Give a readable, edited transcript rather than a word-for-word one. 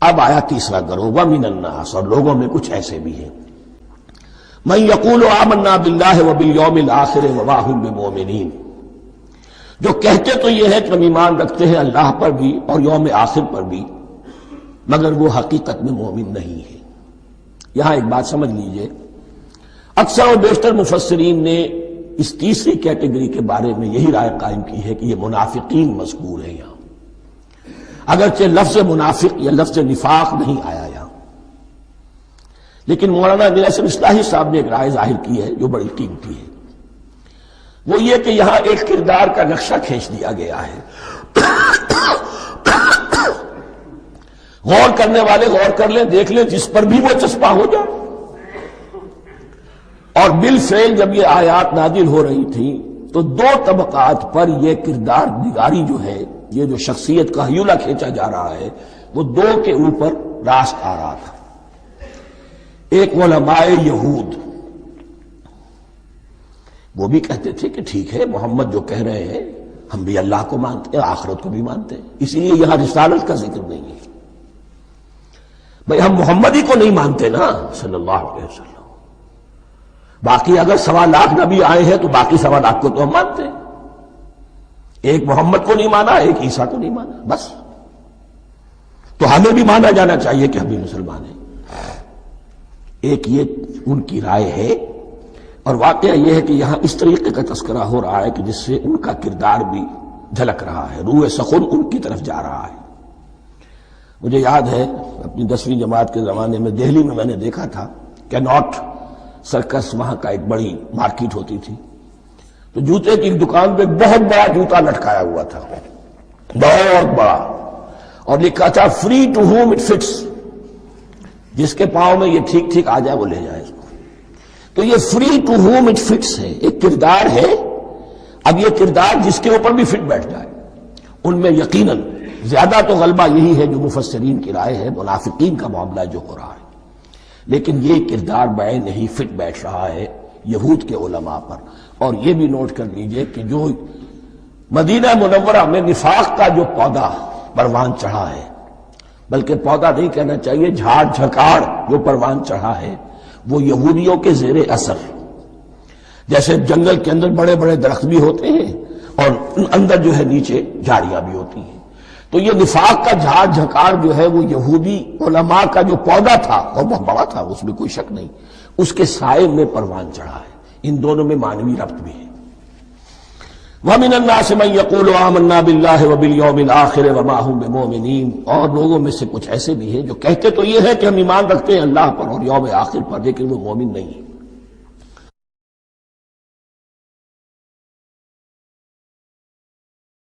اب آیا تیسرا گروہ ومن الناس، اور لوگوں میں کچھ ایسے بھی ہیں من یقول آمنا باللہ وبالیوم الآخر وما ہم بمؤمنین، جو کہتے تو یہ ہے کہ ہم ایمان رکھتے ہیں اللہ پر بھی اور یوم آخر پر بھی، مگر وہ حقیقت میں مومن نہیں ہے۔ یہاں ایک بات سمجھ لیجئے، اکثر و بیشتر مفسرین نے اس تیسری کیٹیگری کے بارے میں یہی رائے قائم کی ہے کہ یہ منافقین مذکور ہیں یہاں، اگرچہ لفظ منافق یا لفظ نفاق نہیں آیا یہاں، لیکن مولانا میرا اصلاحی صاحب نے ایک رائے ظاہر کی ہے جو بڑی قیمتی ہے، وہ یہ کہ یہاں ایک کردار کا نقشہ کھینچ دیا گیا ہے۔ غور کرنے والے غور کر لیں، دیکھ لیں، جس پر بھی وہ چسپاں ہو جائے۔ اور بالفعل جب یہ آیات نازل ہو رہی تھیں تو دو طبقات پر یہ کردار نگاری جو ہے، یہ جو شخصیت کا ہیولہ کھینچا جا رہا ہے، وہ دو کے اوپر راست آ رہا تھا۔ ایک علماء یہود، وہ بھی کہتے تھے کہ ٹھیک ہے محمد جو کہہ رہے ہیں ہم بھی اللہ کو مانتے ہیں، آخرت کو بھی مانتے ہیں، اسی لیے یہاں رسالت کا ذکر نہیں ہے۔ بھئی ہم محمد ہی کو نہیں مانتے نا صلی اللہ علیہ وسلم، باقی اگر 1.25 لاکھ نبی آئے ہیں تو باقی 1.25 لاکھ کو تو ہم مانتے ہیں، ایک محمد کو نہیں مانا، ایک عیسیٰ کو نہیں مانا، بس تو ہمیں بھی مانا جانا چاہیے کہ ہم بھی مسلمان ہیں۔ ایک یہ ان کی رائے ہے، اور واقعہ یہ ہے کہ یہاں اس طریقے کا تذکرہ ہو رہا ہے کہ جس سے ان کا کردار بھی جھلک رہا ہے، روح سخن ان کی طرف جا رہا ہے۔ مجھے یاد ہے اپنی 10ویں جماعت کے زمانے میں دہلی میں نے دیکھا تھا کہ ناٹ سرکس، وہاں کا ایک بڑی مارکیٹ ہوتی تھی، تو جوتے کی دکان پہ بہت بڑا جوتا لٹکایا ہوا تھا، بہت بڑا، اور لکھا تھا free to home it fits, جس کے پاؤں میں یہ ٹھیک ٹھیک آ جائے وہ لے جائے اس کو۔ تو یہ free to home it fits ہے، ایک کردار ہے۔ اب یہ کردار جس کے اوپر بھی فٹ بیٹھ جائے، ان میں یقیناً زیادہ تو غلبہ یہی ہے جو مفسرین کی رائے ہے، منافقین کا معاملہ جو ہو رہا ہے، لیکن یہ کردار بعین نہیں فٹ بیٹھ رہا ہے یہود کے علماء پر۔ اور یہ بھی نوٹ کر لیجئے کہ جو مدینہ منورہ میں نفاق کا جو پودا پروان چڑھا ہے، بلکہ پودا نہیں کہنا چاہیے، جھاڑ جھکاڑ جو پروان چڑھا ہے، وہ یہودیوں کے زیر اثر، جیسے جنگل کے اندر بڑے بڑے درخت بھی ہوتے ہیں اور اندر جو ہے نیچے جھاڑیاں بھی ہوتی ہیں، تو یہ نفاق کا جھاڑ جھکاڑ جو ہے وہ یہودی علماء کا جو پودا تھا اور بہت بڑا تھا، اس میں کوئی شک نہیں، اس کے سائے میں پروان چڑھا ہے۔ ان دونوں میں معنوی ربط بھی ہے۔ وَمِنَ النَّاسِ مَن يَقُولُ آمَنَّا بِاللَّهِ وَبِالْيَوْمِ الْآخِرِ وَمَا هُم بِمُؤْمِنِينَ، اور لوگوں میں سے کچھ ایسے بھی ہیں جو کہتے تو یہ ہے کہ ہم ایمان رکھتے ہیں اللہ پر اور یوم آخر پر، لیکن وہ مومن نہیں ہیں۔